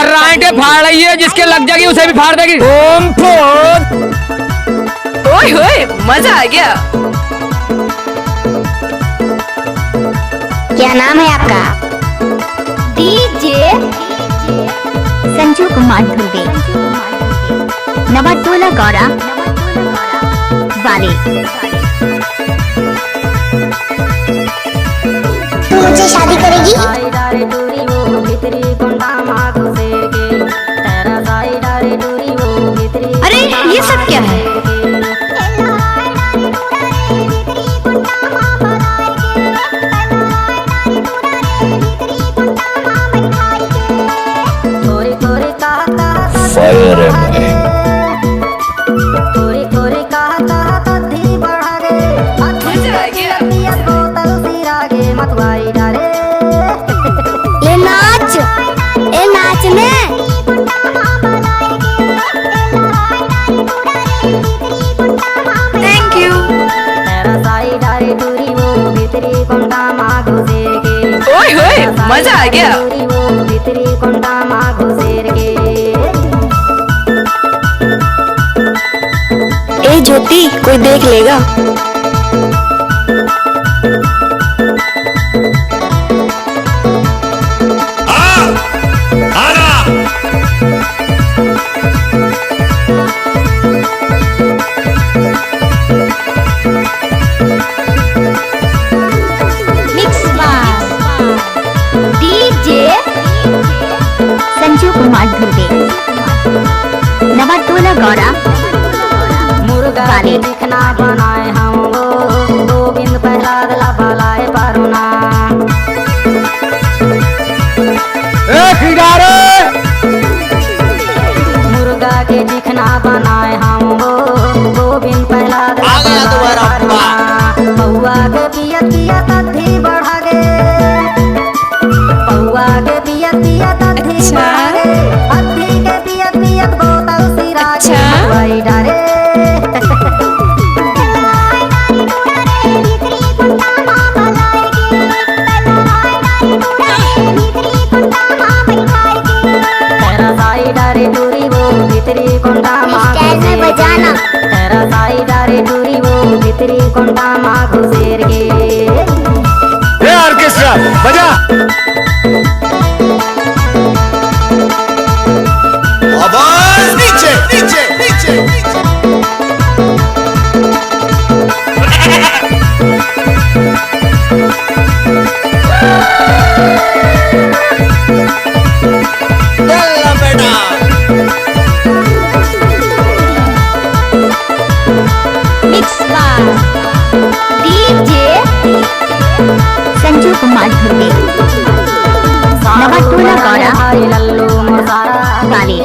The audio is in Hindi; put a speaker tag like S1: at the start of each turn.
S1: राइटे फाड़ रही है, जिसके लग जाएगी उसे भी फाड़ देगी। ओम फोन।
S2: ओए होए, मजा आ गया।
S3: क्या नाम है आपका? डीजे संजू कुमार ध्रुवे, नवाटोला गौरा वाले। मुझसे शादी करेगी?
S2: अरे ये सब क्या है?
S4: फायर है
S3: ये नाचने।
S2: Thank you. ओए होए, मजा आ गया।
S3: ए ज्योति, कोई देख लेगा। मिक्स बार डीजे संजू कुमार ध्रुवे, नवाटोला गौरा वाले।
S5: दिखना बनाए हम गोविंद प्रहलाद लाए पारुना। मुर्गा के दिखना बनाए हम गोविंद प्रहलाद पारुना। पौआ के पियत पियत अथी बढ़ा गे, पौआ के पियत पियत अथी बढ़ा गे, अथी के पियत पियत बोतल सिरा के डारे।
S3: बजाना
S5: तेरा साई डारे दूरी वो भीतरी कोंडा माँ घुसेर गे।
S1: ये ऑर्केस्ट्रा बजा।
S4: आवाज नीचे नीचे नीचे नीचे। चल बेटा।
S3: मिक्स बार डीजे संजू कुमार ध्रुवे, नवाटोला गौरा
S5: लल्लू मोसारा
S3: वाले।